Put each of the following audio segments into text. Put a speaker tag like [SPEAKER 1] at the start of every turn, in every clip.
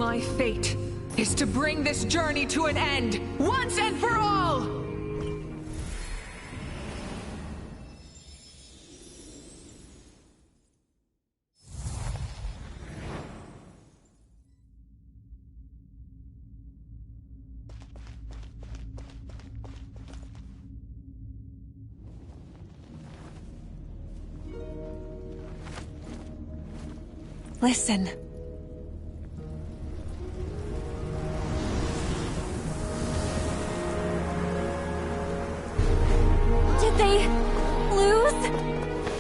[SPEAKER 1] My fate is to bring this journey to an end, once and for all! Listen.
[SPEAKER 2] Did they lose?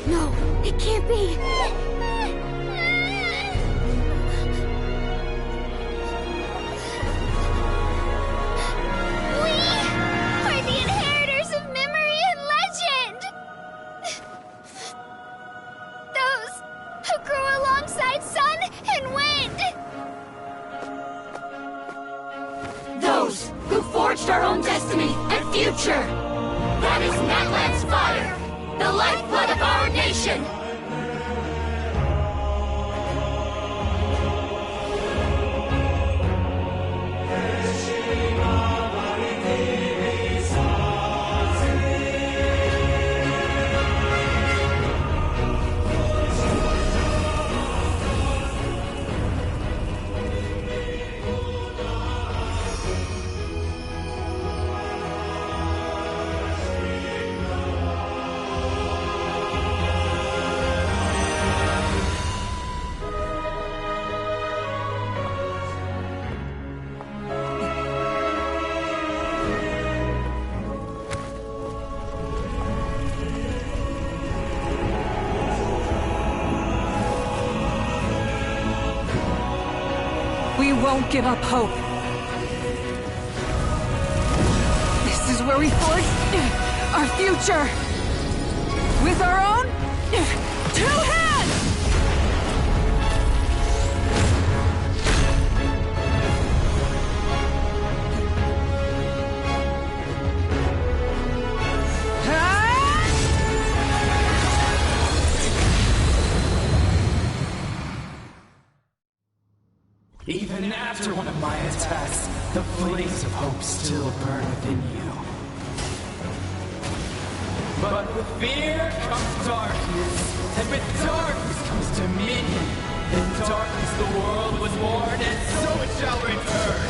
[SPEAKER 2] No, it can't be. We are the inheritors of memory and legend. Those who grew alongside sun and wind.
[SPEAKER 3] Those who forged our own destiny and future. That is Natlan's fire, the lifeblood of our nation!
[SPEAKER 1] We won't give up hope. This is where we forge our future. With our own 2 hands!
[SPEAKER 4] Even after one of my attacks, the flames of hope still burn within you. But with fear comes darkness, and with darkness comes dominion. In darkness the world was born, and so it shall return.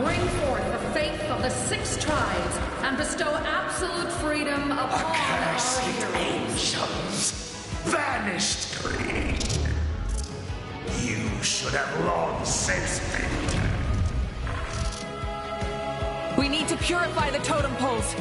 [SPEAKER 5] Bring forth the faith of the 6 tribes and bestow absolute freedom upon our
[SPEAKER 6] Accursed
[SPEAKER 5] heroes.
[SPEAKER 6] angels! Vanished greed! You should have long since been.
[SPEAKER 1] We need to purify the totem poles.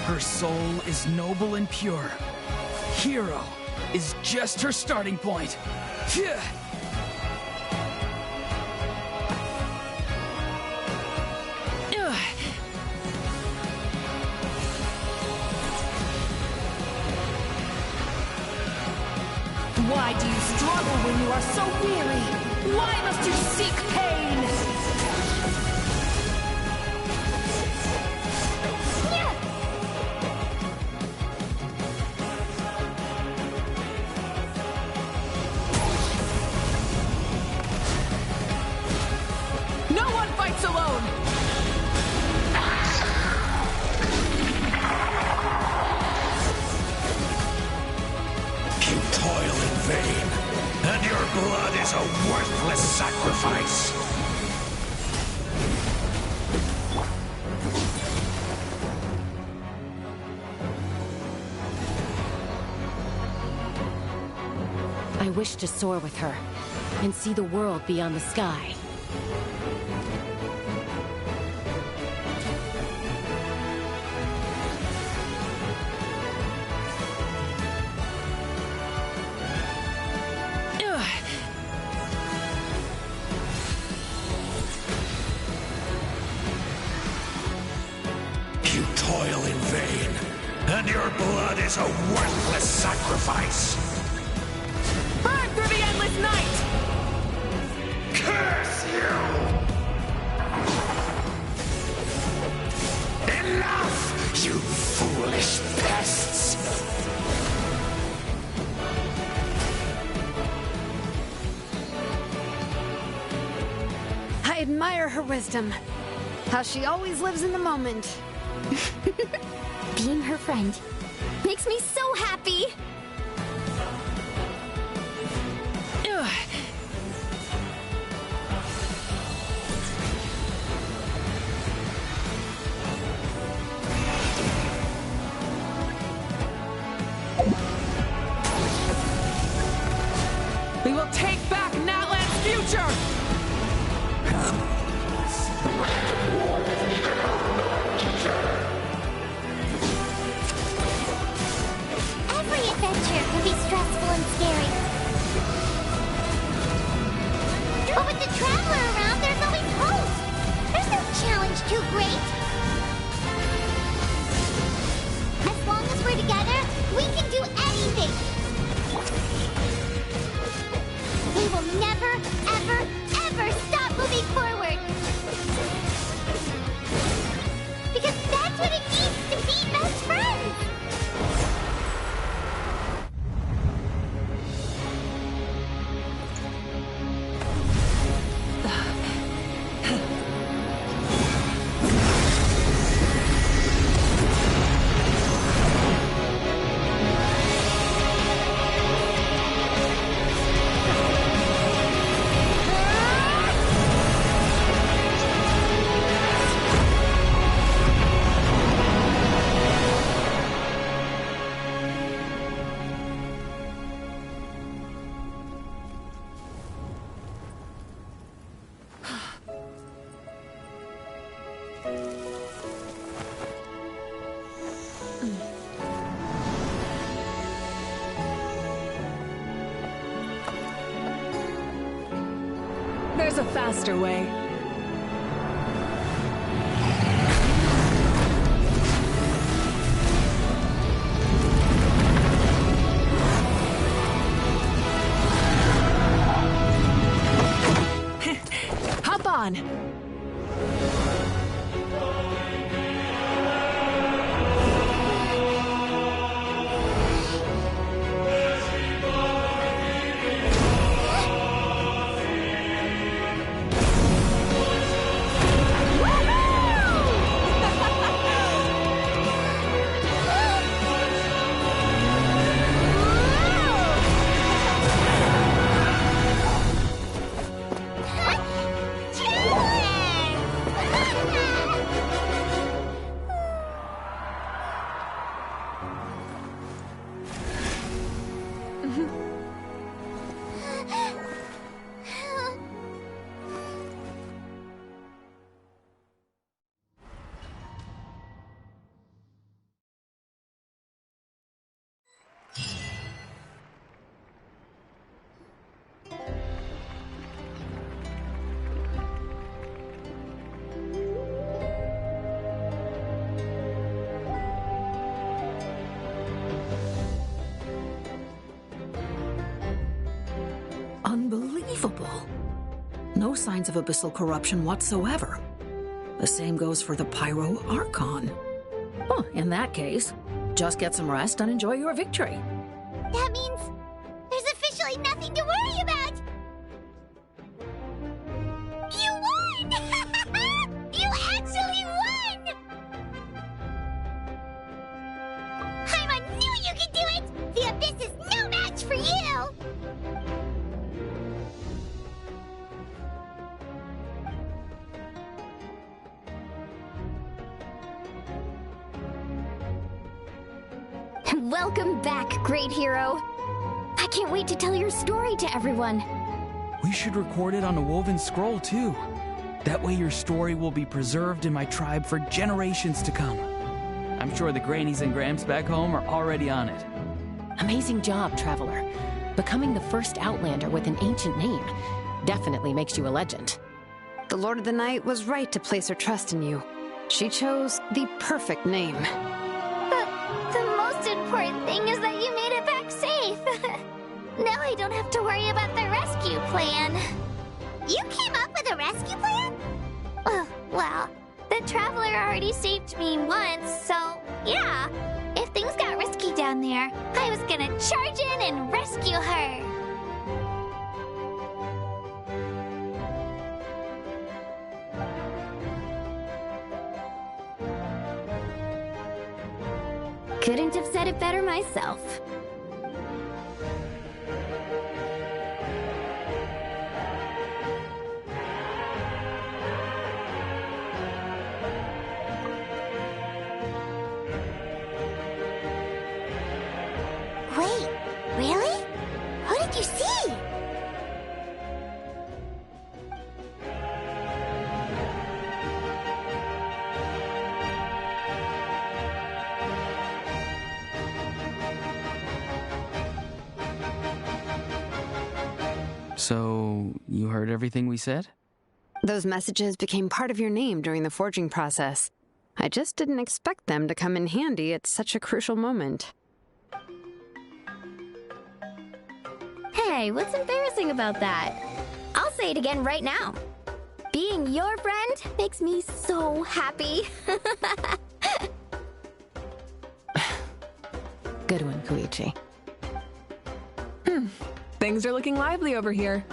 [SPEAKER 4] Her soul is noble and pure. Hero is just her starting point. Phew.
[SPEAKER 5] Why do you struggle when you are so weary? Why must you seek pain?
[SPEAKER 1] No one fights alone!
[SPEAKER 6] You toil in vain, and your blood is a worthless sacrifice.
[SPEAKER 2] I wish to soar with her and see the world beyond the sky.
[SPEAKER 6] You toil in vain, and your blood is a worthless sacrifice.
[SPEAKER 1] Burn through the endless night!
[SPEAKER 6] Curse you! Enough, you foolish pests!
[SPEAKER 7] I admire her wisdom. How she always lives in the moment.
[SPEAKER 2] Being her friend makes me so happy!
[SPEAKER 1] We will take back Natlan's future!
[SPEAKER 2] Every adventure can be stressful and scary. But with the Traveler around, there's always hope! There's no challenge too great! As long as we're together, we can do anything! We will never, ever, ever stop moving forward! Because that's what it means to be best friends!
[SPEAKER 1] There's a faster way. Hop on!
[SPEAKER 8] Unbelievable. No signs of abyssal corruption whatsoever. The same goes for the Pyro Archon. Well, in that case, just get some rest and enjoy your victory.
[SPEAKER 2] That means there's officially nothing to worry about! You won! You actually won! I knew you could do it! The Abyss is no match for you! Welcome back, great hero. I can't wait to tell your story to everyone.
[SPEAKER 4] We should record it on a woven scroll, too. That way your story will be preserved in my tribe for generations to come. I'm sure the Grannies and Gramps back home are already on it.
[SPEAKER 9] Amazing job, Traveler. Becoming the first Outlander with an ancient name definitely makes you a legend.
[SPEAKER 7] The Lord of the Night was right to place her trust in you. She chose the perfect name.
[SPEAKER 2] The most important thing is that you made it back safe. Now I don't have to worry about the rescue plan. You came up with a rescue plan? Well, the Traveler already saved me once, so yeah. If things got risky down there, I was gonna charge in and rescue her. Couldn't have said it better myself. Wait, really? Who did you see?
[SPEAKER 4] So, you heard everything we said?
[SPEAKER 7] Those messages became part of your name during the forging process. I just didn't expect them to come in handy at such a crucial moment.
[SPEAKER 2] Hey, what's embarrassing about that? I'll say it again right now. Being your friend makes me so happy.
[SPEAKER 9] Good one, Koichi.
[SPEAKER 10] Things are looking lively over here.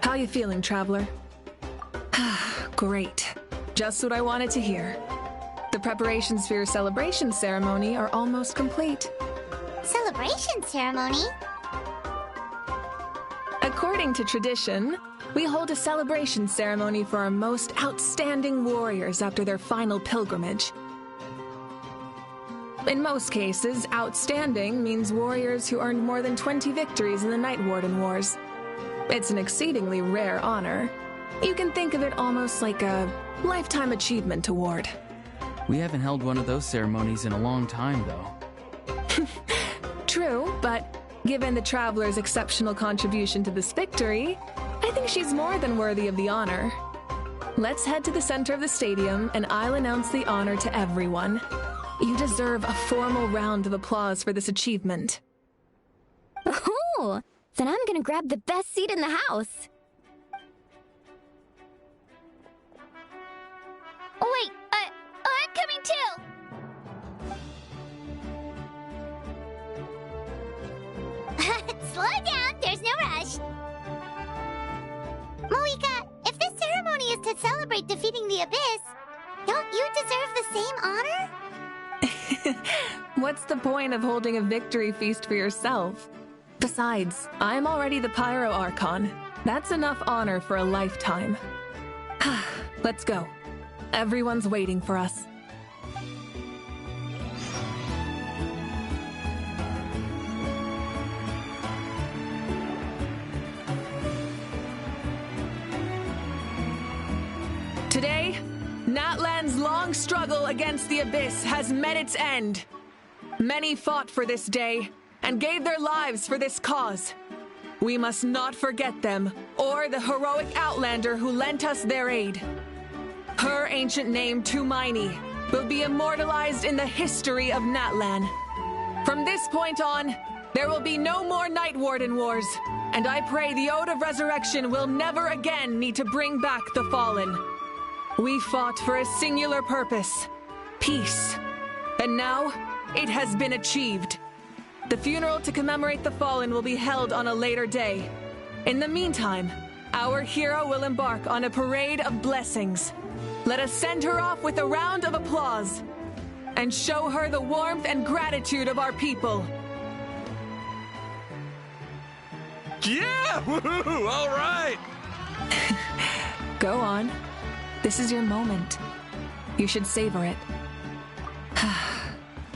[SPEAKER 10] How you feeling, Traveler? Great. Just what I wanted to hear. The preparations for your celebration ceremony are almost complete.
[SPEAKER 2] Celebration ceremony?
[SPEAKER 10] According to tradition, we hold a celebration ceremony for our most outstanding warriors after their final pilgrimage. In most cases, outstanding means warriors who earned more than 20 victories in the Night Warden Wars. It's an exceedingly rare honor. You can think of it almost like a lifetime achievement award.
[SPEAKER 4] We haven't held one of those ceremonies in a long time, though.
[SPEAKER 10] True, but given the Traveler's exceptional contribution to this victory, I think she's more than worthy of the honor. Let's head to the center of the stadium, and I'll announce the honor to everyone. You deserve a formal round of applause for this achievement.
[SPEAKER 2] Oh, then I'm gonna grab the best seat in the house. Wait, I'm coming too! Slow down, there's no rush. Moika, if this ceremony is to celebrate defeating the Abyss, don't you deserve the same honor?
[SPEAKER 10] What's the point of holding a victory feast for yourself? Besides, I'm already the Pyro Archon. That's enough honor for a lifetime. Let's go. Everyone's waiting for us. Today, Natlan's long struggle against the Abyss has met its end. Many fought for this day and gave their lives for this cause. We must not forget them or the heroic Outlander who lent us their aid. Her ancient name, Tumaini, will be immortalized in the history of Natlan. From this point on, there will be no more Night Warden Wars. and I pray the Ode of Resurrection will never again need to bring back the fallen. We fought for a singular purpose, peace, and now it has been achieved. The funeral to commemorate the fallen will be held on a later day. In the meantime, our hero will embark on a parade of blessings. Let us send her off with a round of applause and show her the warmth and gratitude of our people.
[SPEAKER 6] Yeah! Woohoo! All right!
[SPEAKER 10] Go on. This is your moment. You should savor it.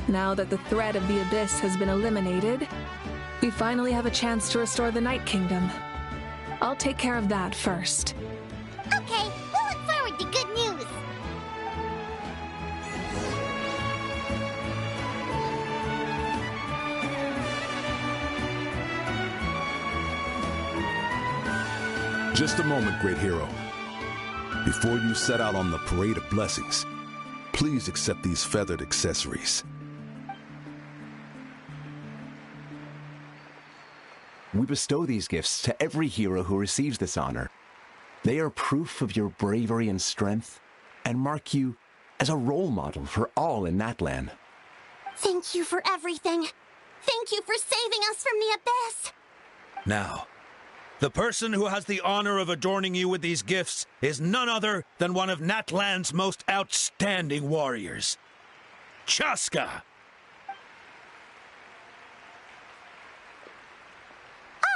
[SPEAKER 10] Now that the threat of the Abyss has been eliminated, we finally have a chance to restore the Night Kingdom. I'll take care of that first.
[SPEAKER 2] Okay, we'll look forward to good news.
[SPEAKER 11] Just a moment, great hero. Before you set out on the Parade of Blessings, please accept these feathered accessories.
[SPEAKER 12] We bestow these gifts to every hero who receives this honor. They are proof of your bravery and strength, and mark you as a role model for all in Natlan.
[SPEAKER 2] Thank you for everything. Thank you for saving us from the Abyss.
[SPEAKER 6] Now, the person who has the honor of adorning you with these gifts is none other than one of Natlan's most outstanding warriors, Chaska.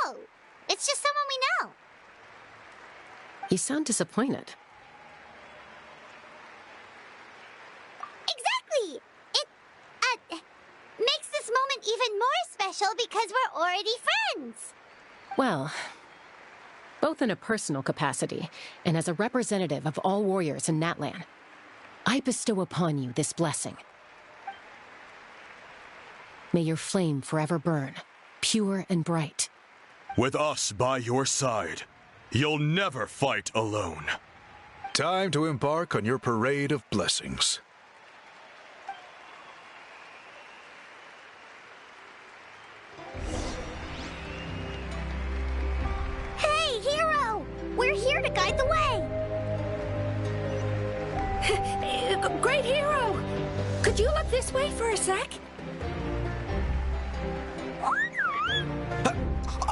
[SPEAKER 2] Oh, it's just someone we know.
[SPEAKER 9] You sound disappointed.
[SPEAKER 2] Exactly! It, makes this moment even more special because we're already friends.
[SPEAKER 9] Well, both in a personal capacity and as a representative of all warriors in Natlan, I bestow upon you this blessing. May your flame forever burn, pure and bright.
[SPEAKER 13] With us by your side, you'll never fight alone.
[SPEAKER 11] Time to embark on your Parade of Blessings.
[SPEAKER 2] Hey, hero! We're here to guide the way!
[SPEAKER 1] Great hero! Could you look this way for a sec?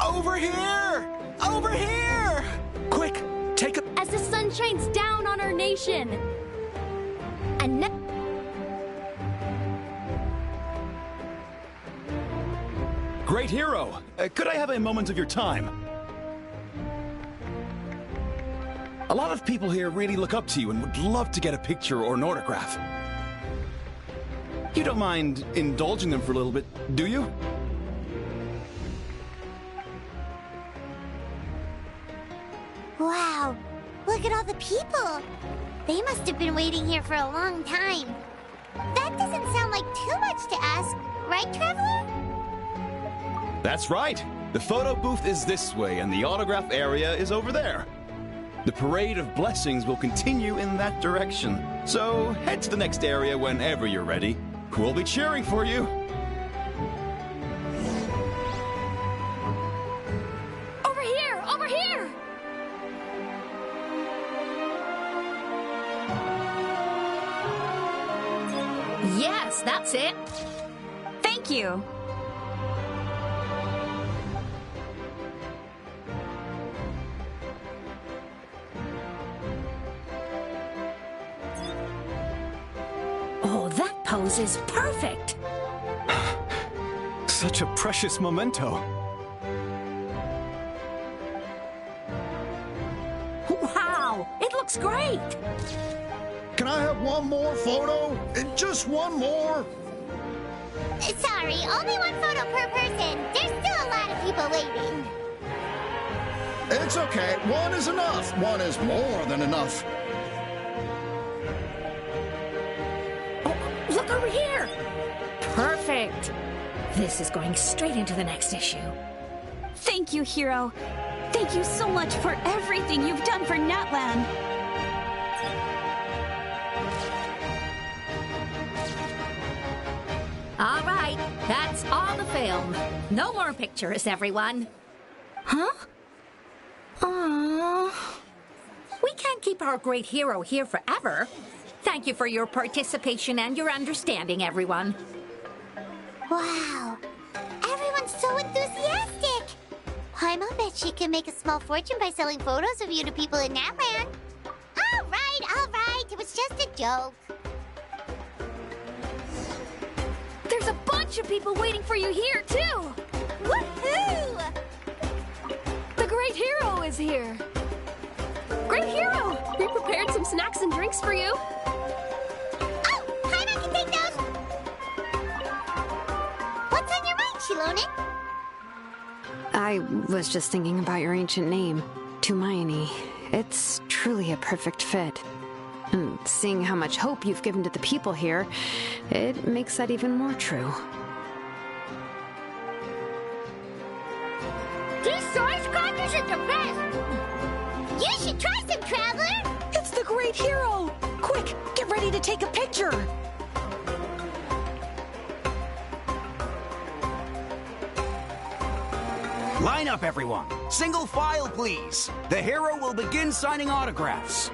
[SPEAKER 12] Over here! Over here!
[SPEAKER 6] Quick, take a...
[SPEAKER 1] As the sun shines down on our nation! And
[SPEAKER 14] Great hero! Could I have a moment of your time? A lot of people here really look up to you and would love to get a picture or an autograph. You don't mind indulging them for a little bit, do you?
[SPEAKER 2] Wow, look at all the people. They must have been waiting here for a long time. That doesn't sound like too much to ask, right, Traveler?
[SPEAKER 14] That's right. The photo booth is this way and the autograph area is over there. The Parade of Blessings will continue in that direction. So head to the next area whenever you're ready. We'll be cheering for you.
[SPEAKER 1] over here! Over here!
[SPEAKER 8] Yes, that's it.
[SPEAKER 1] Thank you.
[SPEAKER 8] Oh, that pose is perfect.
[SPEAKER 14] Such a precious memento.
[SPEAKER 8] Wow, it looks great.
[SPEAKER 6] Can I have one more photo? Just one more?
[SPEAKER 2] Sorry, only one photo per person. There's still a lot of people waiting.
[SPEAKER 6] It's okay. One is enough. One is more than enough.
[SPEAKER 8] Look over here. Perfect. This is going straight into the next issue.
[SPEAKER 1] Thank you, hero. Thank you so much for everything you've done for Natlan.
[SPEAKER 8] All right, that's all the film. No more pictures, everyone.
[SPEAKER 15] Huh? Aww. We can't keep our great hero here forever. Thank you for your participation and your understanding, everyone.
[SPEAKER 2] Wow. Everyone's so enthusiastic. Paimon bet she can make a small fortune by selling photos of you to people in Natland. All right. It was just a joke.
[SPEAKER 16] There's a bunch of people waiting for you here, too!
[SPEAKER 2] Woohoo!
[SPEAKER 16] The Great Hero is here! Great Hero! We prepared some snacks and drinks for you.
[SPEAKER 2] Oh, Paimon can take those! What's on your mind, Shilonen?
[SPEAKER 7] I was just thinking about your ancient name, Tumaini. It's truly a perfect fit. And seeing how much hope you've given to the people here, it makes that even more true.
[SPEAKER 2] These size crackers are the best! You should try some, Traveler!
[SPEAKER 8] It's the Great Hero! Quick, get ready to take a picture!
[SPEAKER 17] Line up, everyone. Single file, please. The hero will begin signing autographs.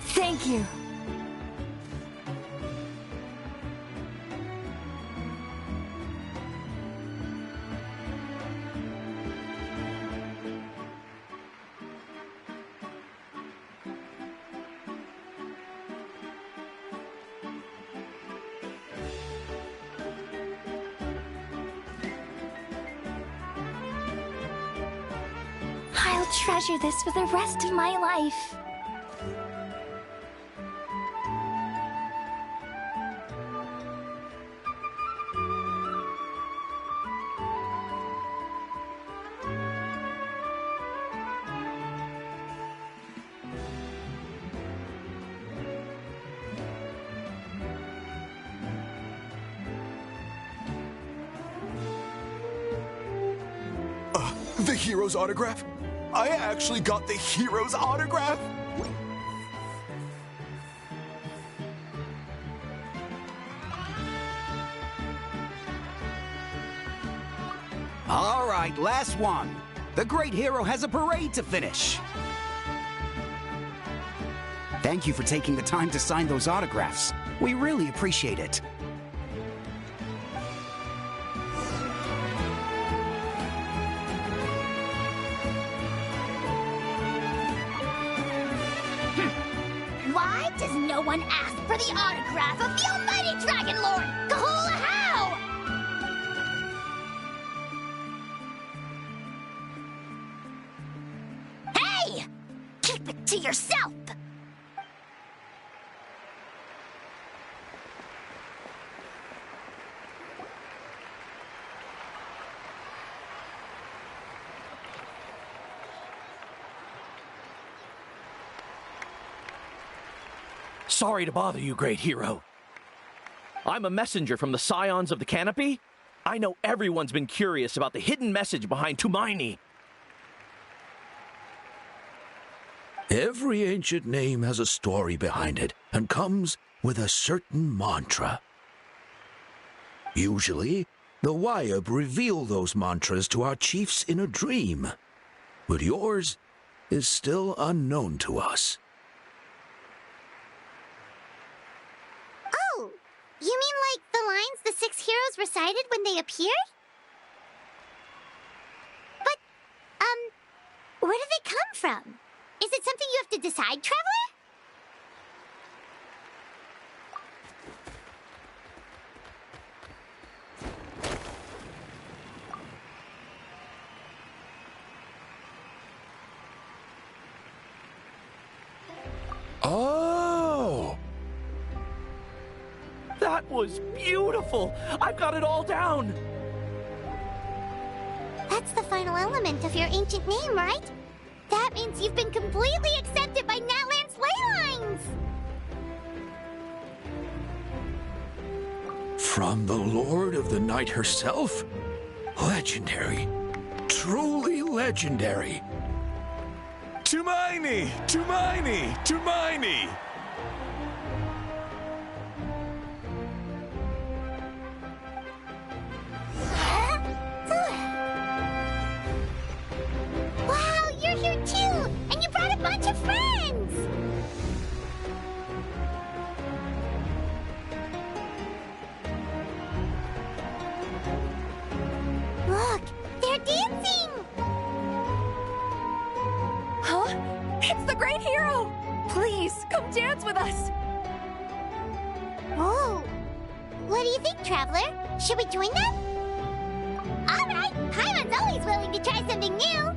[SPEAKER 16] Thank you.
[SPEAKER 2] I'll treasure this for the rest of my life.
[SPEAKER 18] The hero's autograph? I actually got the hero's autograph?
[SPEAKER 17] All right, last one. The Great Hero has a parade to finish. Thank you for taking the time to sign those autographs. We really appreciate it.
[SPEAKER 2] Why does no one ask for the autograph of the almighty Dragon Lord, Kahula How? Hey! Keep it to yourself!
[SPEAKER 19] Sorry to bother you, Great Hero. I'm a messenger from the Scions of the Canopy. I know everyone's been curious about the hidden message behind Tumaini.
[SPEAKER 6] Every ancient name has a story behind it and comes with a certain mantra. Usually, the Wayab reveal those mantras to our chiefs in a dream, but yours is still unknown to us.
[SPEAKER 2] Oh, you mean like the lines the 6 heroes recited when they appeared? But, where do they come from? Is it something you have to decide, Traveler?
[SPEAKER 11] Oh!
[SPEAKER 19] That was beautiful! I've got it all down!
[SPEAKER 2] That's the final element of your ancient name, right? That means you've been completely accepted by Natlan's ley lines!
[SPEAKER 6] From the Lord of the Night herself? Legendary. Truly legendary.
[SPEAKER 18] Tumaini! Tumaini! Tumaini!
[SPEAKER 2] Wow, you're here too! And you brought a bunch of friends! Look, they're dancing!
[SPEAKER 16] Huh? It's the Great Hero! Please, come dance with us!
[SPEAKER 2] Oh, what do you think, Traveler? Should we join them? All right, Paimon's always willing to try something new.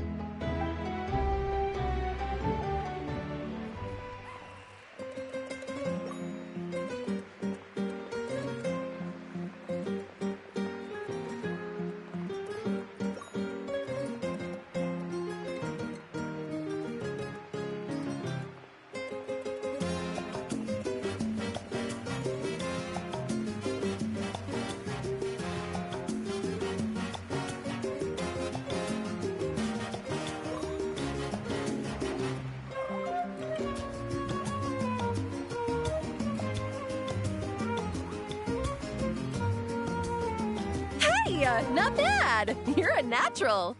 [SPEAKER 16] Not bad! You're a natural!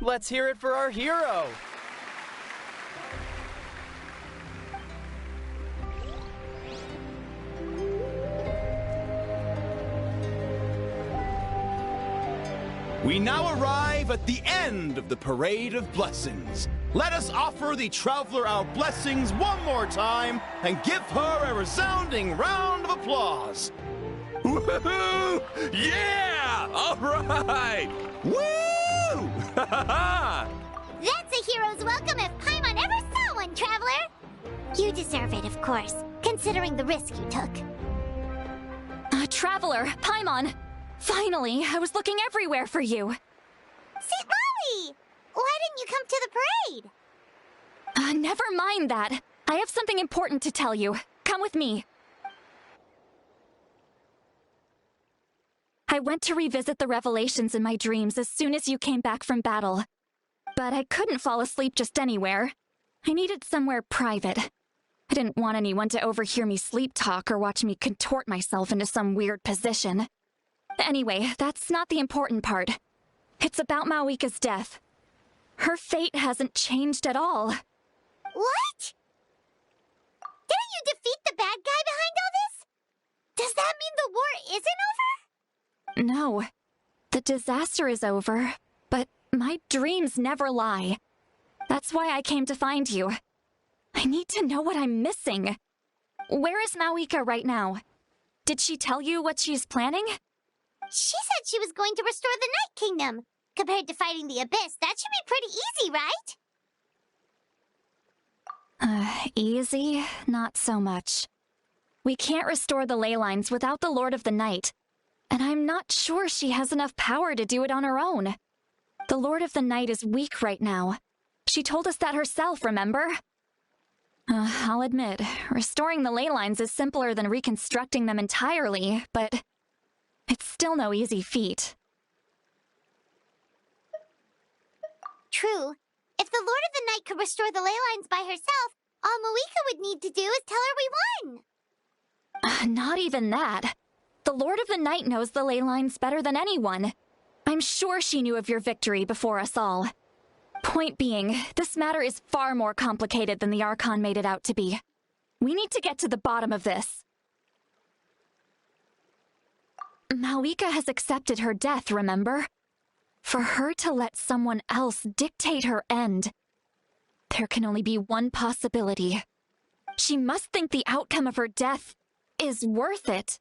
[SPEAKER 19] Let's hear it for our hero!
[SPEAKER 14] We now arrive at the end of the Parade of Blessings. Let us offer the Traveler our blessings one more time and give her a resounding round of applause.
[SPEAKER 18] Woohoo! Yeah! All right! Woo!
[SPEAKER 2] That's a hero's welcome if Paimon ever saw one, Traveler! You deserve it, of course, considering the risk you took.
[SPEAKER 16] Traveler, Paimon! Finally, I was looking everywhere for you!
[SPEAKER 2] Sit Molly! Why didn't you come to the parade?
[SPEAKER 16] Never mind that. I have something important to tell you. Come with me. I went to revisit the revelations in my dreams as soon as you came back from battle. But I couldn't fall asleep just anywhere. I needed somewhere private. I didn't want anyone to overhear me sleep talk or watch me contort myself into some weird position. Anyway, that's not the important part. It's about Mawika's death. Her fate hasn't changed at all.
[SPEAKER 2] What? Didn't you defeat the bad guy behind all this? Does that mean the war isn't over?
[SPEAKER 16] No. The disaster is over, but my dreams never lie. That's why I came to find you. I need to know what I'm missing. Where is Mawika right now? Did she tell you what she's planning?
[SPEAKER 2] She said she was going to restore the Night Kingdom. Compared to fighting the Abyss, that should be pretty easy, right?
[SPEAKER 16] Easy? Not so much. We can't restore the ley lines without the Lord of the Night. And I'm not sure she has enough power to do it on her own. The Lord of the Night is weak right now. She told us that herself, remember? I'll admit, restoring the ley lines is simpler than reconstructing them entirely, but it's still no easy feat.
[SPEAKER 2] True. If the Lord of the Night could restore the ley lines by herself, all Mawika would need to do is tell her we won.
[SPEAKER 16] Not even that. The Lord of the Night knows the ley lines better than anyone. I'm sure she knew of your victory before us all. Point being, this matter is far more complicated than the Archon made it out to be. We need to get to the bottom of this. Mawika has accepted her death, remember? For her to let someone else dictate her end, there can only be one possibility. She must think the outcome of her death is worth it.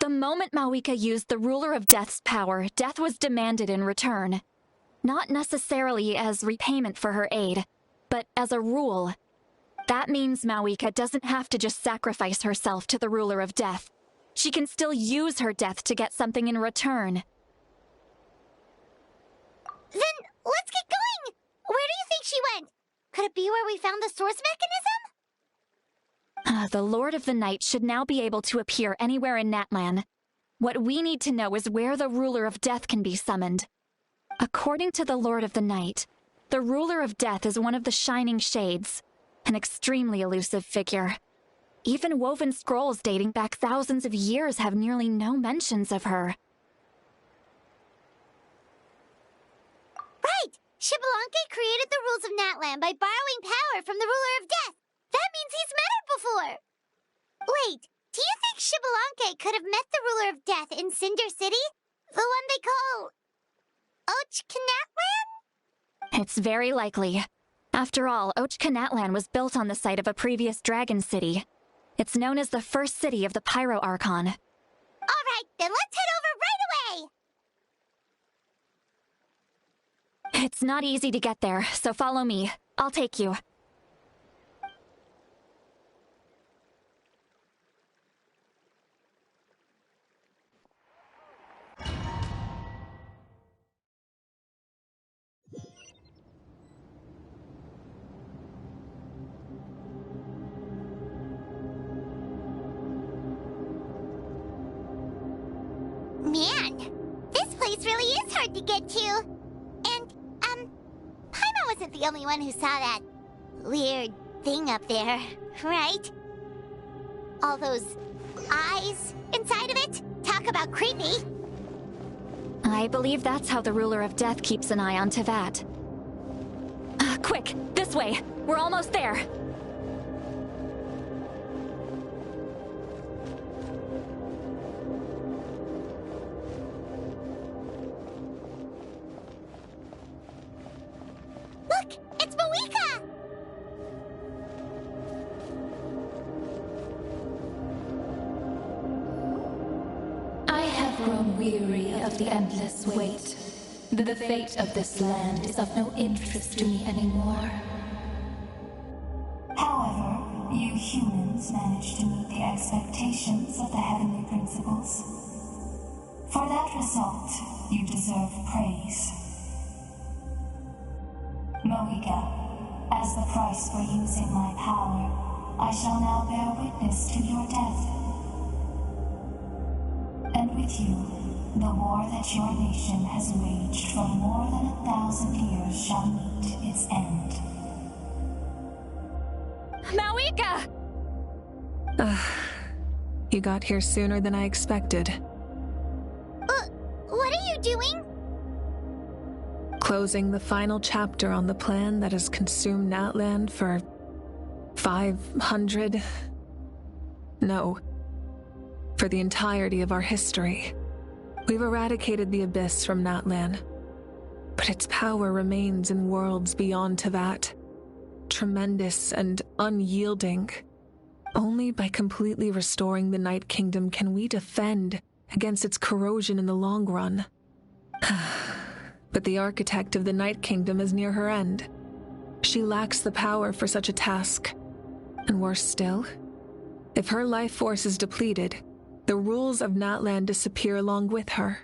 [SPEAKER 16] The moment Mawika used the Ruler of Death's power, death was demanded in return. Not necessarily as repayment for her aid, but as a rule. That means Mawika doesn't have to just sacrifice herself to the ruler of death. She can still use her death to get something in return.
[SPEAKER 2] Then let's get going! Where do you think she went? Could it be where we found the source mechanism?
[SPEAKER 16] The Lord of the Night should now be able to appear anywhere in Natlan. What we need to know is where the ruler of death can be summoned. According to the Lord of the Night, the ruler of death is one of the Shining Shades, an extremely elusive figure. Even woven scrolls dating back thousands of years have nearly no mentions of her.
[SPEAKER 2] Right! Xbalanque created the rules of Natlan by borrowing power from the ruler of death. That means he's met her before. Wait, do you think Xbalanque could have met the ruler of death in Cinder City? The one they call... Ochkanatlan?
[SPEAKER 16] It's very likely. After all, Ochkanatlan was built on the site of a previous dragon city. It's known as the first city of the Pyro Archon.
[SPEAKER 2] Alright, then let's head over right away!
[SPEAKER 16] It's not easy to get there, so follow me. I'll take you.
[SPEAKER 2] Man, this place really is hard to get to. And, Paimon wasn't the only one who saw that weird thing up there, right? All those eyes inside of it? Talk about creepy.
[SPEAKER 16] I believe that's how the ruler of death keeps an eye on Tevat. Quick, this way. We're almost there.
[SPEAKER 2] Look, it's Mawika!
[SPEAKER 20] I have grown weary of the endless wait. The fate of this land is of no interest to me anymore.
[SPEAKER 21] However, you humans managed to meet the expectations of the heavenly principles. For that result, you deserve praise. Mawika, as the price for using my power, I shall now bear witness to your death. And with you, the war that your nation has waged for more than 1,000 years shall meet its end.
[SPEAKER 16] Mawika!
[SPEAKER 10] You got here sooner than I expected.
[SPEAKER 2] What are you doing?
[SPEAKER 10] Closing the final chapter on the plan that has consumed Natlan for 500... No. For the entirety of our history. We've eradicated the Abyss from Natlan, but its power remains in worlds beyond Tevat. Tremendous and unyielding. Only by completely restoring the Night Kingdom can we defend against its corrosion in the long run. But the architect of the Night Kingdom is near her end. She lacks the power for such a task. And worse still, if her life force is depleted, the rules of Natlan disappear along with her.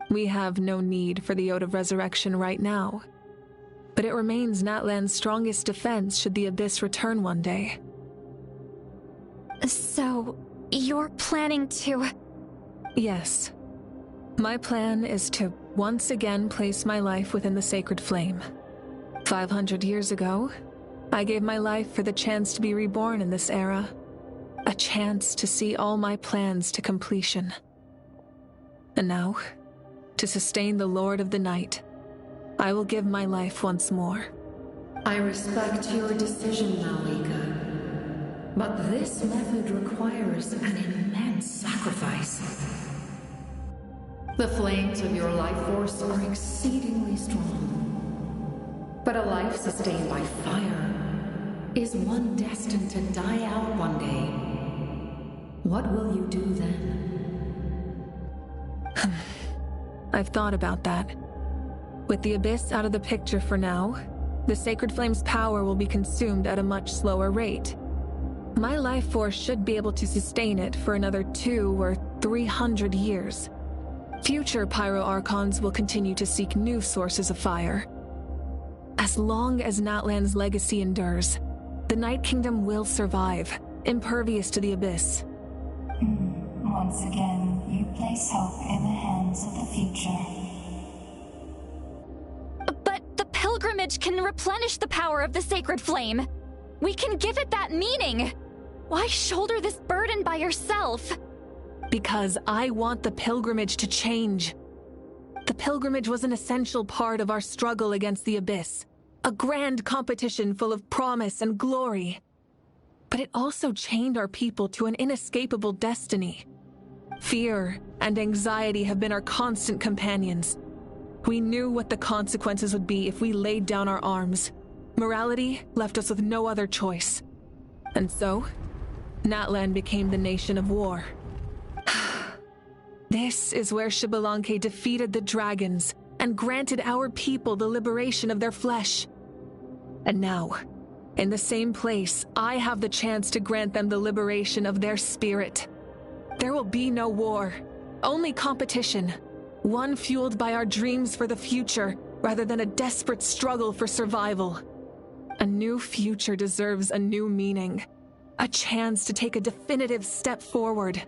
[SPEAKER 10] We have no need for the Ode of Resurrection right now, but it remains Natlan's strongest defense should the Abyss return one day.
[SPEAKER 16] So, you're planning to...
[SPEAKER 10] Yes. My plan is to once again place my life within the sacred flame. 500 years ago, I gave my life for the chance to be reborn in this era. A chance to see all my plans to completion. And now, to sustain the Lord of the Night, I will give my life once more.
[SPEAKER 5] I respect your decision, Mawika. But this method requires an immense sacrifice. The flames of your life force are exceedingly strong. But a life sustained by fire is one destined to die out one day. What will you do then?
[SPEAKER 10] I've thought about that. With the Abyss out of the picture for now, the Sacred Flame's power will be consumed at a much slower rate. My life force should be able to sustain it for another 200 or 300 years. Future Pyro Archons will continue to seek new sources of fire. As long as Natlan's legacy endures, the Night Kingdom will survive, impervious to the Abyss.
[SPEAKER 21] Once again, you place hope in the hands of the future.
[SPEAKER 16] But the pilgrimage can replenish the power of the Sacred Flame. We can give it that meaning. Why shoulder this burden by yourself?
[SPEAKER 10] Because I want the pilgrimage to change. The pilgrimage was an essential part of our struggle against the Abyss, a grand competition full of promise and glory. But it also chained our people to an inescapable destiny. Fear and anxiety have been our constant companions. We knew what the consequences would be if we laid down our arms. Morality left us with no other choice. And so, Natlan became the nation of war. This is where Xbalanque defeated the dragons and granted our people the liberation of their flesh. And now, in the same place, I have the chance to grant them the liberation of their spirit. There will be no war, only competition, one fueled by our dreams for the future rather than a desperate struggle for survival. A new future deserves a new meaning, a chance to take a definitive step forward.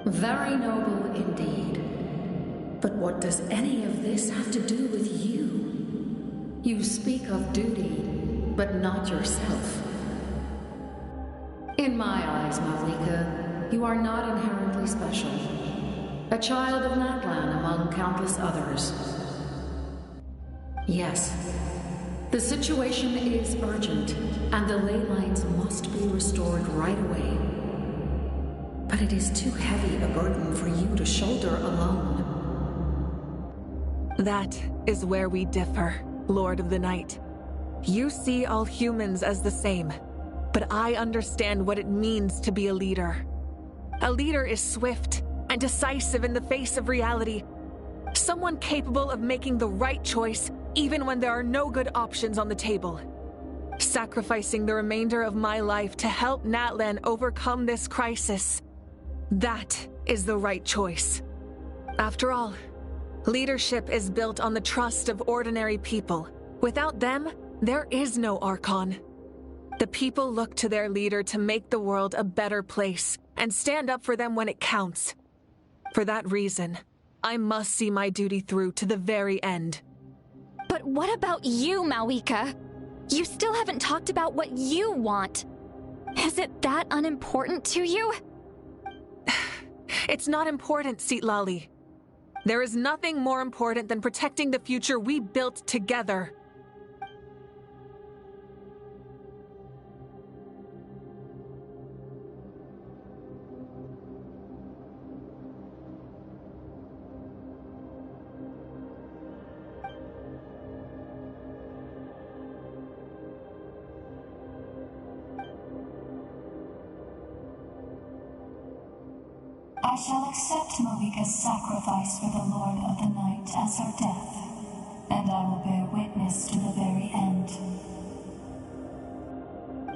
[SPEAKER 5] Very noble indeed. But what does any of this have to do with you? You speak of duty, but not yourself. In my eyes, Malika, you are not inherently special. A child of Natlan among countless others. Yes, the situation is urgent, and the ley lines must be restored right away. But it is too heavy a burden for you to shoulder alone.
[SPEAKER 10] That is where we differ, Lord of the Night. You see all humans as the same, but I understand what it means to be a leader. A leader is swift and decisive in the face of reality. Someone capable of making the right choice even when there are no good options on the table. Sacrificing the remainder of my life to help Natlan overcome this crisis. That is the right choice. After all, leadership is built on the trust of ordinary people. Without them, there is no Archon. The people look to their leader to make the world a better place and stand up for them when it counts. For that reason, I must see my duty through to the very end.
[SPEAKER 16] But what about you, Malika? You still haven't talked about what you want. Is it that unimportant to you?
[SPEAKER 10] It's not important, Citlali. There is nothing more important than protecting the future we built together.
[SPEAKER 21] I shall accept Malika's sacrifice for the Lord of the Night as her death, and I will bear witness to the very end.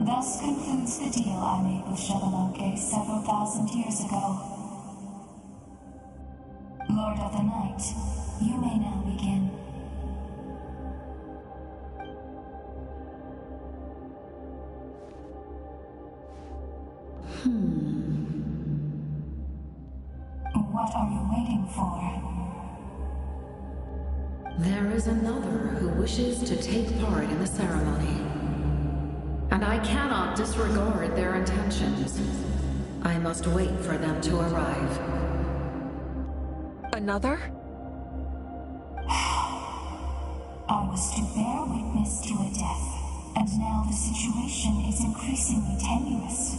[SPEAKER 21] Thus concludes the deal I made with Xbalanque several thousand years ago. Lord of the Night, you may now begin. What are you waiting for?
[SPEAKER 5] There is another who wishes to take part in the ceremony. And I cannot disregard their intentions. I must wait for them to arrive.
[SPEAKER 10] Another?
[SPEAKER 21] I was to bear witness to a death, and now the situation is increasingly tenuous.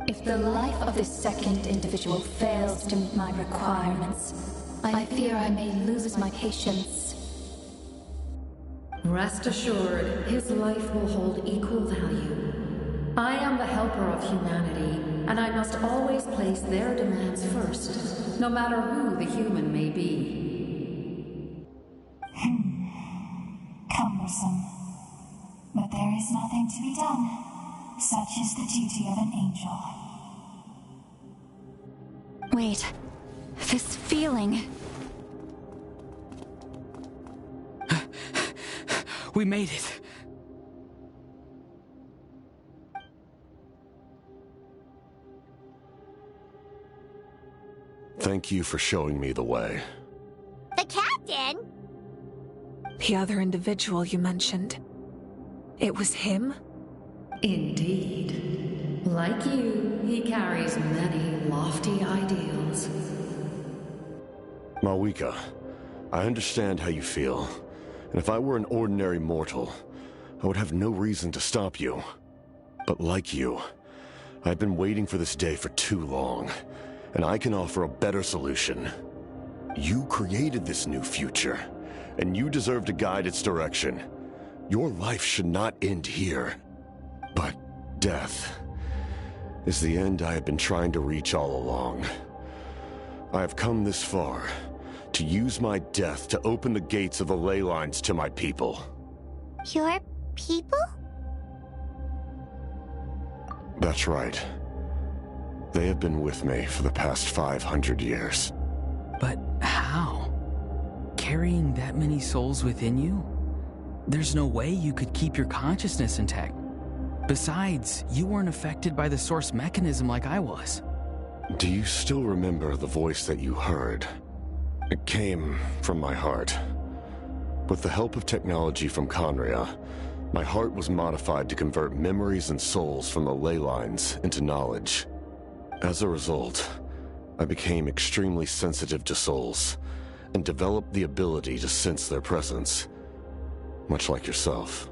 [SPEAKER 20] If the life of this second individual fails to meet my requirements, I fear I may lose my patience.
[SPEAKER 5] Rest assured, his life will hold equal value. I am the helper of humanity, and I must always place their demands first. no matter who the human may be.
[SPEAKER 21] Cumbersome. But there is nothing to be done. Such is the duty of an angel.
[SPEAKER 16] Wait. This feeling.
[SPEAKER 4] We made it.
[SPEAKER 11] Thank you for showing me the way.
[SPEAKER 2] The captain?
[SPEAKER 10] The other individual you mentioned. It was him?
[SPEAKER 5] Indeed. Like you, he carries many lofty ideals.
[SPEAKER 11] Malwika, I understand how you feel. And if I were an ordinary mortal, I would have no reason to stop you. But like you, I've been waiting for this day for too long, and I can offer a better solution. You created this new future, and you deserve to guide its direction. Your life should not end here. But death is the end I have been trying to reach all along. I have come this far to use my death to open the gates of the ley lines to my people.
[SPEAKER 2] Your people?
[SPEAKER 11] That's right. They have been with me for the past 500 years.
[SPEAKER 4] But how? Carrying that many souls within you? There's no way you could keep your consciousness intact. Besides, you weren't affected by the source mechanism like I was.
[SPEAKER 11] Do you still remember the voice that you heard? It came from my heart. With the help of technology from Conria, my heart was modified to convert memories and souls from the ley lines into knowledge. As a result, I became extremely sensitive to souls, and developed the ability to sense their presence, much like yourself.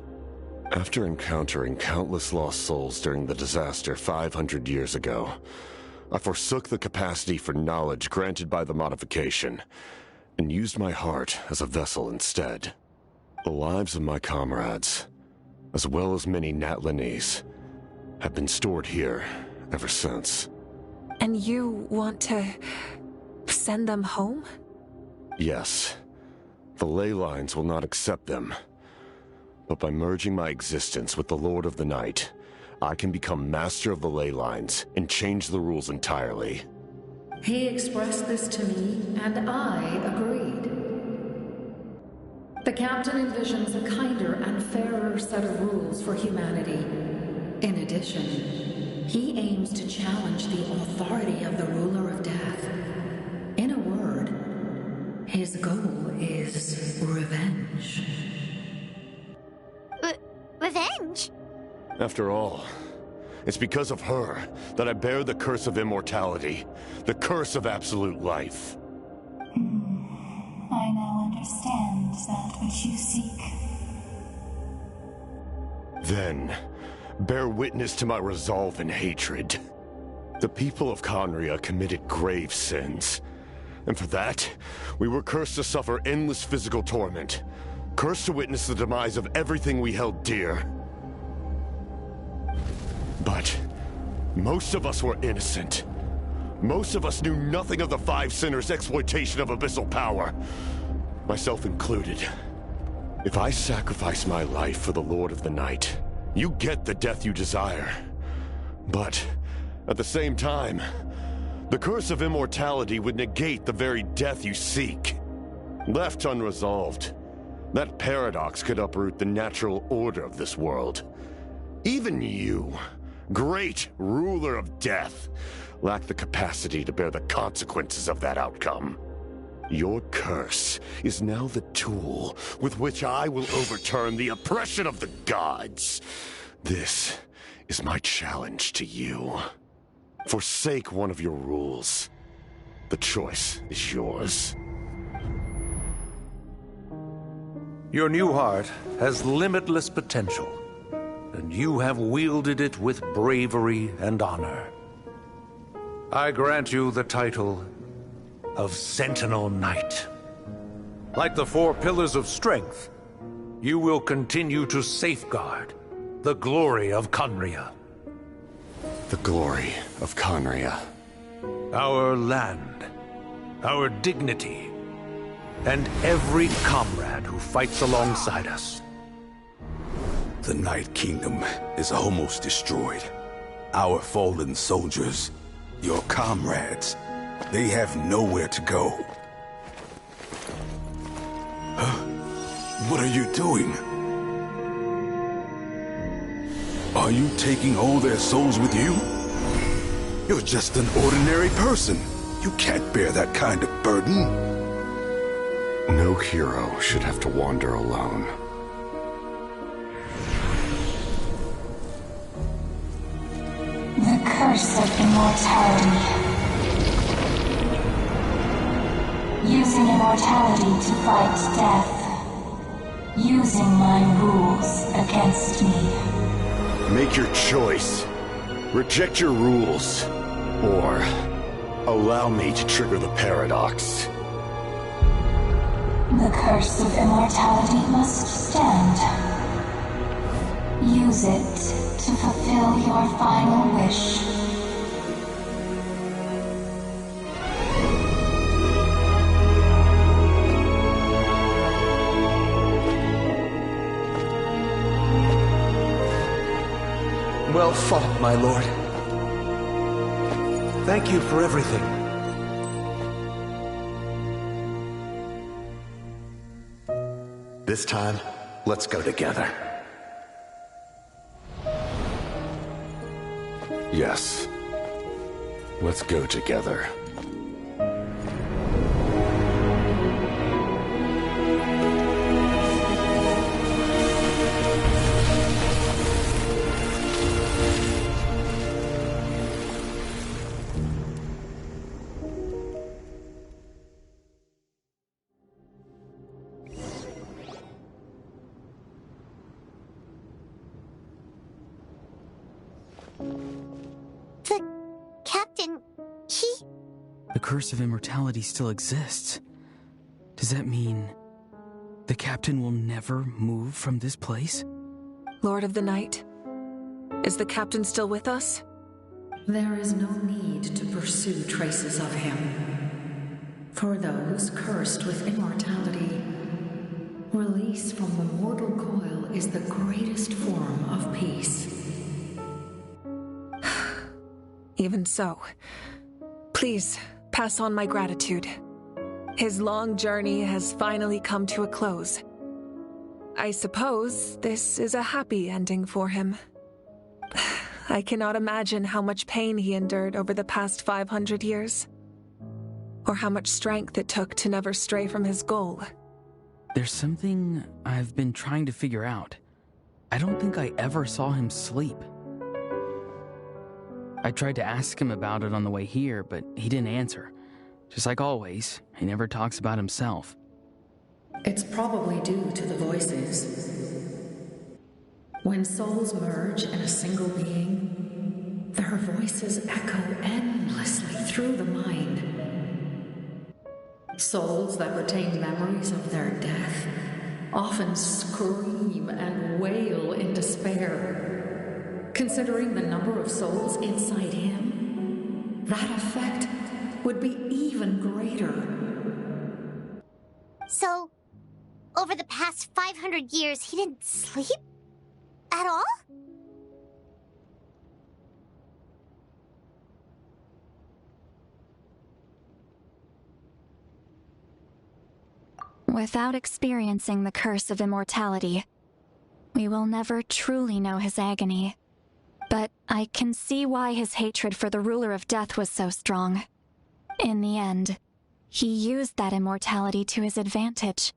[SPEAKER 11] After encountering countless lost souls during the disaster 500 years ago, I forsook the capacity for knowledge granted by the modification, and used my heart as a vessel instead. The lives of my comrades, as well as many Natlanese, have been stored here ever since.
[SPEAKER 10] And you want to send them home?
[SPEAKER 11] Yes. The ley lines will not accept them. But by merging my existence with the Lord of the Night, I can become master of the ley lines and change the rules entirely.
[SPEAKER 5] He expressed this to me, and I agreed. The captain envisions a kinder and fairer set of rules for humanity. In addition, he aims to challenge the authority of the ruler of death. In a word, his goal is revenge.
[SPEAKER 2] Revenge?
[SPEAKER 11] After all, it's because of her that I bear the curse of immortality, the curse of absolute life.
[SPEAKER 21] I now understand that which you seek.
[SPEAKER 11] Then, bear witness to my resolve and hatred. The people of Conria committed grave sins, and for that, we were cursed to suffer endless physical torment, cursed to witness the demise of everything we held dear. But most of us were innocent. Most of us knew nothing of the Five Sinners' exploitation of abyssal power, myself included. If I sacrifice my life for the Lord of the Night, you get the death you desire. But at the same time, the curse of immortality would negate the very death you seek. Left unresolved, that paradox could uproot the natural order of this world. Even you, great ruler of death, lack the capacity to bear the consequences of that outcome. Your curse is now the tool with which I will overturn the oppression of the gods. This is my challenge to you. Forsake one of your rules. The choice is yours.
[SPEAKER 3] Your new heart has limitless potential, and you have wielded it with bravery and honor. I grant you the title of Sentinel Knight. Like the four pillars of strength, you will continue to safeguard the glory of Conria.
[SPEAKER 11] The glory of Conria.
[SPEAKER 3] Our land, our dignity, and every comrade who fights alongside us.
[SPEAKER 9] The Night Kingdom is almost destroyed. Our fallen soldiers, your comrades, they have nowhere to go. Huh? What are you doing? Are you taking all their souls with you? You're just an ordinary person. You can't bear that kind of burden.
[SPEAKER 11] No hero should have to wander alone.
[SPEAKER 21] The curse of immortality. Using immortality to fight death. Using my rules against me.
[SPEAKER 11] Make your choice. Reject your rules. Or allow me to trigger the paradox.
[SPEAKER 21] The curse of immortality must stand. Use it to fulfill your final wish.
[SPEAKER 3] Well fought, my lord. Thank you for everything.
[SPEAKER 11] This time, let's go together. Yes. Let's go together.
[SPEAKER 4] The curse of immortality still exists. Does that mean the captain will never move from this place?
[SPEAKER 10] Lord of the Night, is the captain still with us?
[SPEAKER 5] There is no need to pursue traces of him. For those cursed with immortality, release from the mortal coil is the greatest form of peace.
[SPEAKER 10] Even so, please pass on my gratitude. His long journey has finally come to a close. I suppose this is a happy ending for him. I cannot imagine how much pain he endured over the past 500 years, or how much strength it took to never stray from his goal.
[SPEAKER 4] There's something I've been trying to figure out. I don't think I ever saw him sleep. I tried to ask him about it on the way here, but he didn't answer. Just like always, he never talks about himself.
[SPEAKER 5] It's probably due to the voices. When souls merge in a single being, their voices echo endlessly through the mind. Souls that retain memories of their death often scream and wail in despair. Considering the number of souls inside him, that effect would be even greater.
[SPEAKER 2] So, over the past 500 years, he didn't sleep? At all?
[SPEAKER 16] Without experiencing the curse of immortality, we will never truly know his agony. But I can see why his hatred for the ruler of death was so strong. In the end, he used that immortality to his advantage,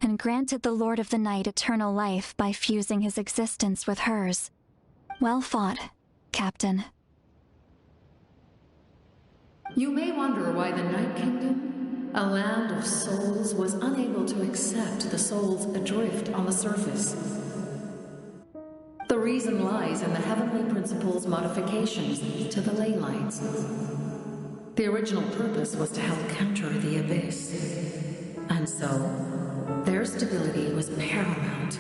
[SPEAKER 16] and granted the Lord of the Night eternal life by fusing his existence with hers. Well fought, Captain.
[SPEAKER 5] You may wonder why the Night Kingdom, a land of souls, was unable to accept the souls adrift on the surface. The reason lies in the Heavenly Principle's modifications to the ley lines. The original purpose was to help counter the Abyss, and so their stability was paramount.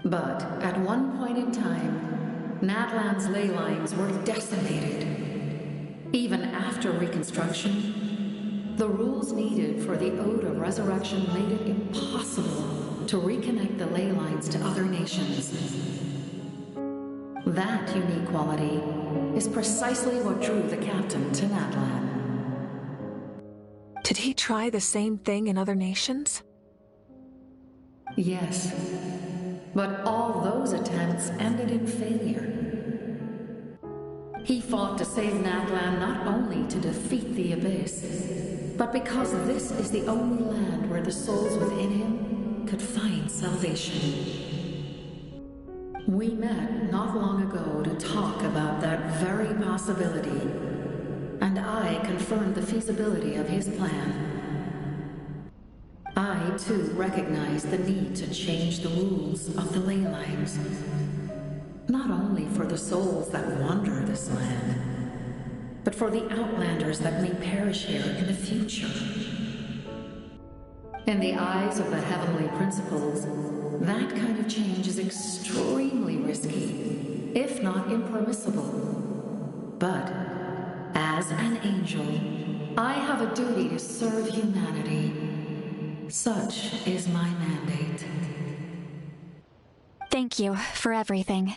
[SPEAKER 5] But at one point in time, Natlan's ley lines were decimated. Even after Reconstruction, the rules needed for the Ode of Resurrection made it impossible to reconnect the ley lines to other nations. That unique quality is precisely what drew the captain to Natlan.
[SPEAKER 10] Did he try the same thing in other nations?
[SPEAKER 5] Yes, but all those attempts ended in failure. He fought to save Natlan not only to defeat the Abyss, but because this is the only land where the souls within him could find salvation. We met not long ago to talk about that very possibility, and I confirmed the feasibility of his plan. I, too, recognize the need to change the rules of the ley lines, not only for the souls that wander this land, but for the outlanders that may perish here in the future. In the eyes of the heavenly principles, that kind of change is extremely risky, if not impermissible. But, as an angel, I have a duty to serve humanity. Such is my mandate.
[SPEAKER 16] Thank you for everything.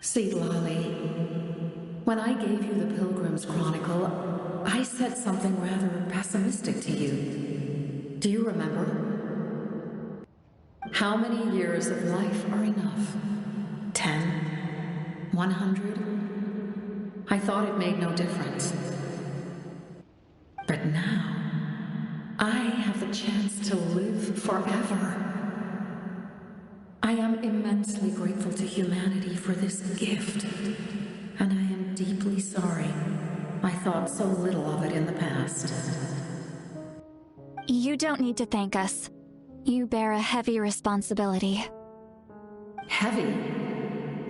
[SPEAKER 5] See, Lolly, when I gave you the Pilgrim's Chronicle, I said something rather pessimistic to you. Do you remember? How many years of life are enough? 10? 100? I thought it made no difference. But now, I have the chance to live forever. I am immensely grateful to humanity for this gift, and I am deeply sorry I thought so little of it in the past.
[SPEAKER 16] You don't need to thank us. You bear a heavy responsibility.
[SPEAKER 5] Heavy?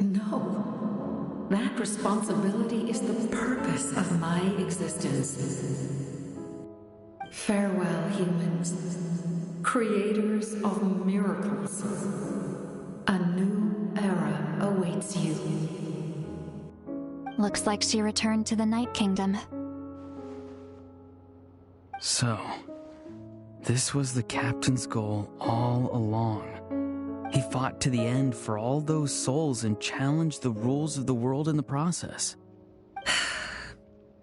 [SPEAKER 5] No. That responsibility is the purpose of my existence. Farewell, humans. Creators of miracles. A new era awaits you.
[SPEAKER 16] Looks like she returned to the Night Kingdom.
[SPEAKER 4] So, this was the captain's goal all along. He fought to the end for all those souls and challenged the rules of the world in the process.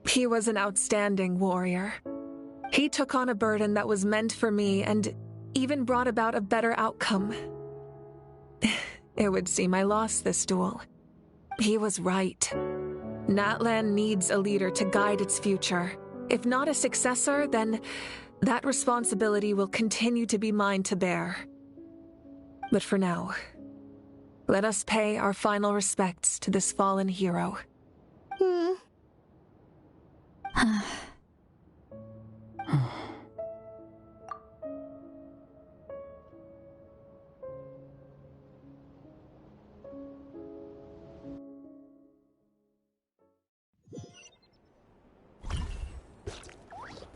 [SPEAKER 10] He was an outstanding warrior. He took on a burden that was meant for me and even brought about a better outcome. It would seem I lost this duel. He was right. Natlan needs a leader to guide its future. If not a successor, then that responsibility will continue to be mine to bear. But for now, let us pay our final respects to this fallen hero.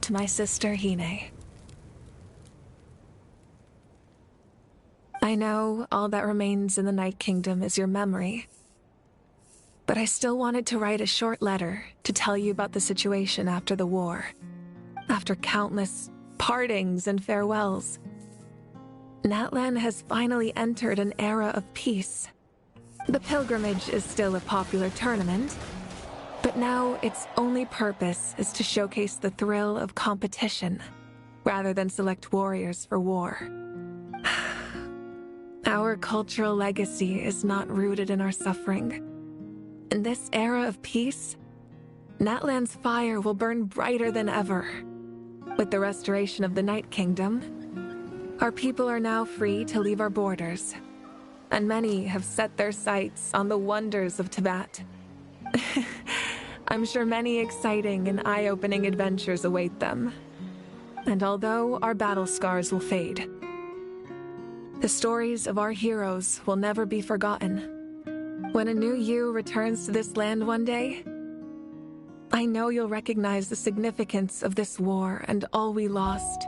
[SPEAKER 10] To my sister, Hine. I know all that remains in the Night Kingdom is your memory, but I still wanted to write a short letter to tell you about the situation after the war. After countless partings and farewells, Natlan has finally entered an era of peace. The pilgrimage is still a popular tournament, but now its only purpose is to showcase the thrill of competition, rather than select warriors for war. Our cultural legacy is not rooted in our suffering. In this era of peace, Natlan's fire will burn brighter than ever. With the restoration of the Night Kingdom, our people are now free to leave our borders, and many have set their sights on the wonders of Tibet. I'm sure many exciting and eye-opening adventures await them. And although our battle scars will fade, the stories of our heroes will never be forgotten. When a new you returns to this land one day, I know you'll recognize the significance of this war and all we lost.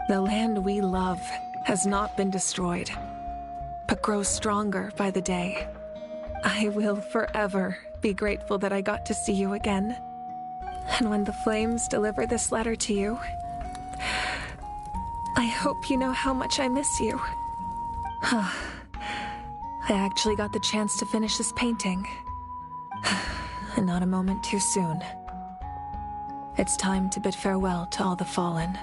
[SPEAKER 10] The land we love has not been destroyed, but grows stronger by the day. I will forever be grateful that I got to see you again. And when the flames deliver this letter to you, I hope you know how much I miss you. I actually got the chance to finish this painting. And not a moment too soon. It's time to bid farewell to all the fallen.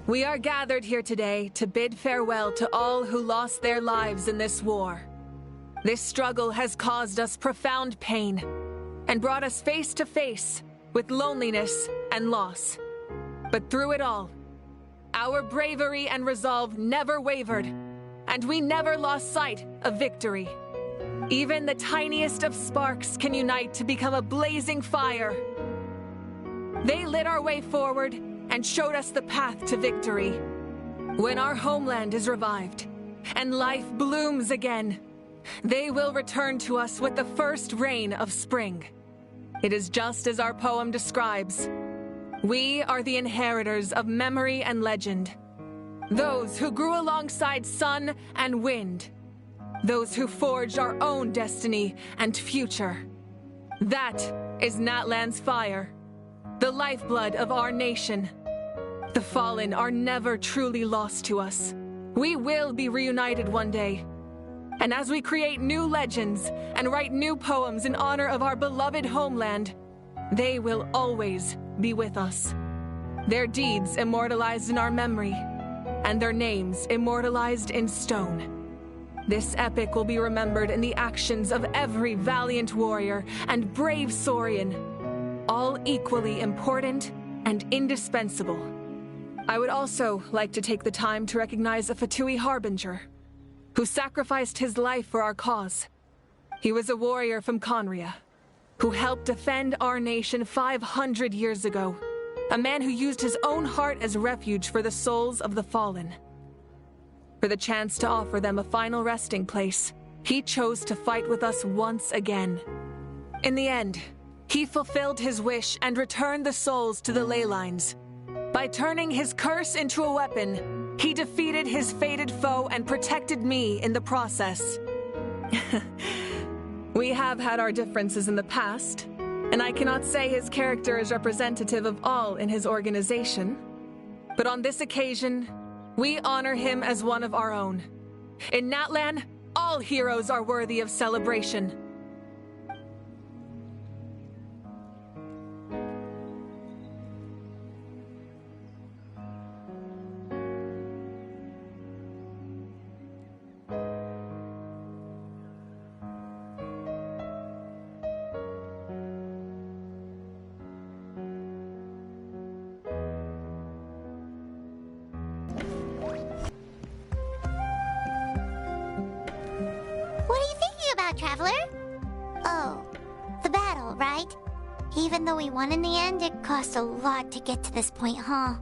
[SPEAKER 10] We are gathered here today to bid farewell to all who lost their lives in this war. This struggle has caused us profound pain and brought us face to face with loneliness and loss. But through it all, our bravery and resolve never wavered, and we never lost sight of victory. Even the tiniest of sparks can unite to become a blazing fire. They lit our way forward and showed us the path to victory. When our homeland is revived and life blooms again, they will return to us with the first rain of spring. It is just as our poem describes. We are the inheritors of memory and legend. Those who grew alongside sun and wind. Those who forged our own destiny and future. That is Natlan's fire, the lifeblood of our nation. The fallen are never truly lost to us. We will be reunited one day. And as we create new legends and write new poems in honor of our beloved homeland, they will always be with us. Their deeds immortalized in our memory, and their names immortalized in stone. This epic will be remembered in the actions of every valiant warrior and brave Saurian, all equally important and indispensable. I would also like to take the time to recognize a Fatui Harbinger, who sacrificed his life for our cause. He was a warrior from Conria, who helped defend our nation 500 years ago. A man who used his own heart as refuge for the souls of the fallen. For the chance to offer them a final resting place, he chose to fight with us once again. In the end, he fulfilled his wish and returned the souls to the ley lines. By turning his curse into a weapon, he defeated his fated foe and protected me in the process. We have had our differences in the past, and I cannot say his character is representative of all in his organization. But on this occasion, we honor him as one of our own. In Natlan, all heroes are worthy of celebration.
[SPEAKER 2] Traveler? Oh, the battle, right? Even though we won in the end, it cost a lot to get to this point, huh?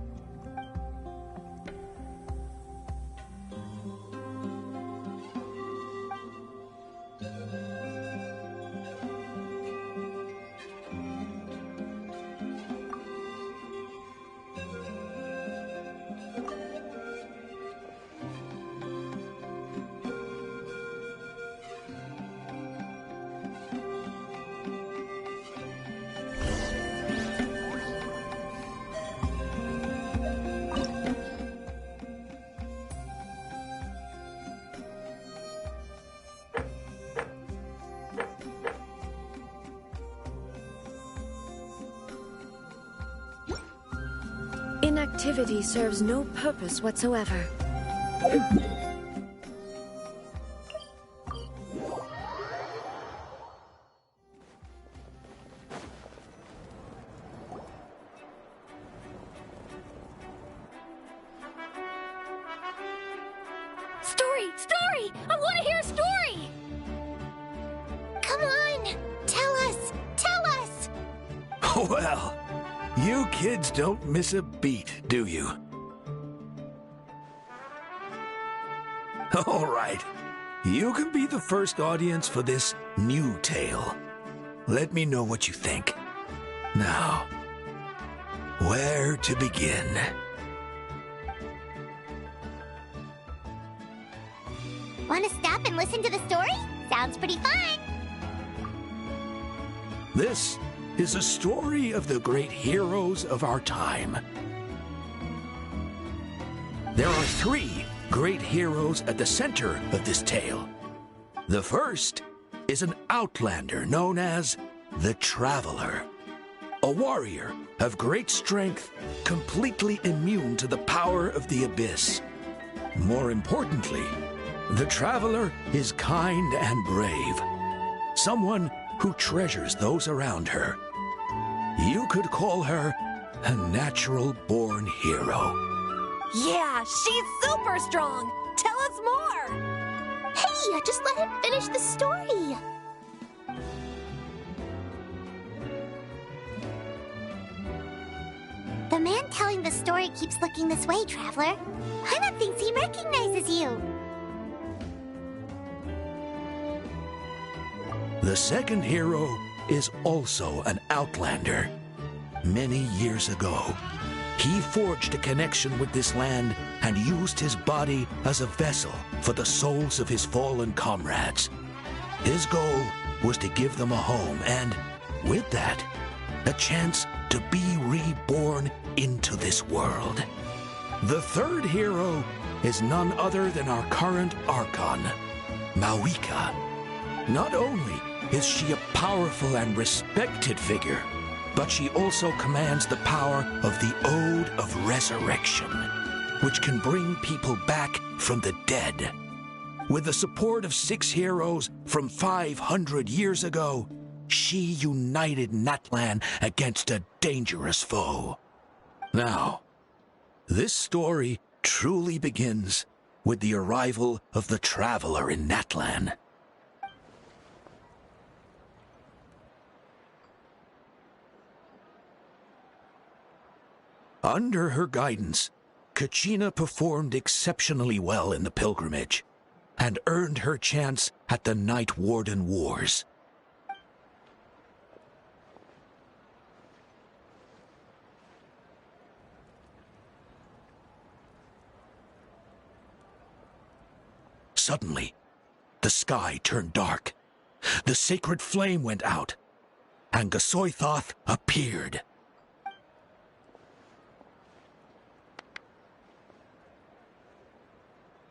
[SPEAKER 13] Inactivity serves no purpose whatsoever.
[SPEAKER 2] Story! I want to hear a story! Come on! Tell us!
[SPEAKER 6] Well, you kids don't miss a beat, do you? All right. You can be the first audience for this new tale. Let me know what you think. Now, where to begin?
[SPEAKER 2] Want to stop and listen to the story? Sounds pretty fun.
[SPEAKER 6] This is a story of the great heroes of our time. There are 3 great heroes at the center of this tale. The first is an outlander known as the Traveler, a warrior of great strength, completely immune to the power of the Abyss. More importantly, the Traveler is kind and brave, someone who treasures those around her. You could call her a natural-born hero.
[SPEAKER 13] Yeah, she's super strong! Tell us more!
[SPEAKER 2] Hey, just let him finish the story. The man telling the story keeps looking this way, Traveler. Paimon thinks he recognizes you.
[SPEAKER 6] The second hero is also an outlander. Many years ago, he forged a connection with this land and used his body as a vessel for the souls of his fallen comrades. His goal was to give them a home and, with that, a chance to be reborn into this world. The third hero is none other than our current Archon, Mawika. Not only is she a powerful and respected figure, but she also commands the power of the Ode of Resurrection, which can bring people back from the dead. With the support of 6 heroes from 500 years ago, she united Natlan against a dangerous foe. Now, this story truly begins with the arrival of the Traveler in Natlan. Under her guidance, Kachina performed exceptionally well in the pilgrimage and earned her chance at the Night Warden Wars. Suddenly, the sky turned dark. The sacred flame went out, and Gasoithoth appeared.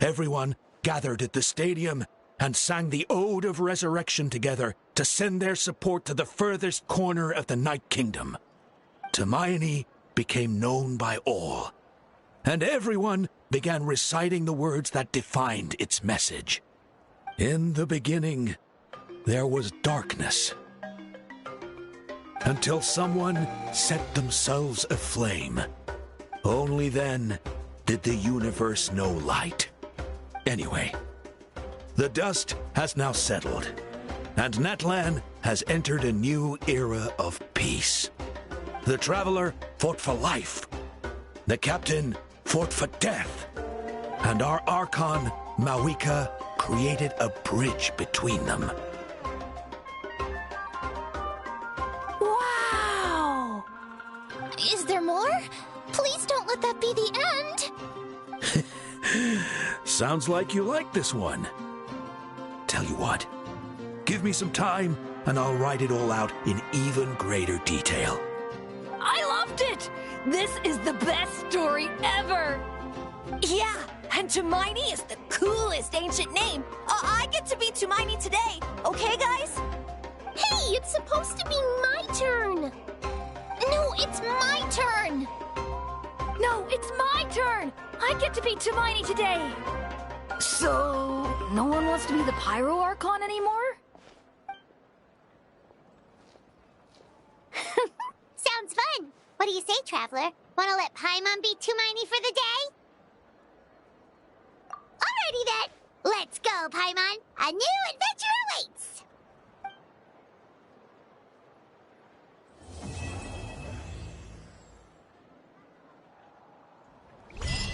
[SPEAKER 6] Everyone gathered at the stadium and sang the Ode of Resurrection together to send their support to the furthest corner of the Night Kingdom. Hermione became known by all, and everyone began reciting the words that defined its message. In the beginning, there was darkness, until someone set themselves aflame. Only then did the universe know light. Anyway, the dust has now settled, and Natlan has entered a new era of peace. The Traveler fought for life, the Captain fought for death, and our Archon, Mawika, created a bridge between them.
[SPEAKER 2] Wow! Is there more? Please don't let that be the end!
[SPEAKER 6] Sounds like you like this one. Tell you what, give me some time and I'll write it all out in even greater detail.
[SPEAKER 13] I loved it! This is the best story ever! Yeah, and Tumaini is the coolest ancient name. I get to be Tumaini today, okay, guys?
[SPEAKER 2] Hey, it's supposed to be my turn! No, it's my turn!
[SPEAKER 13] No, it's my turn! I get to be Tumaini today! So, no one wants to be the Pyro Archon anymore?
[SPEAKER 2] Sounds fun! What do you say, Traveler? Wanna let Paimon be Tumaini for the day? Alrighty then! Let's go, Paimon! A new adventure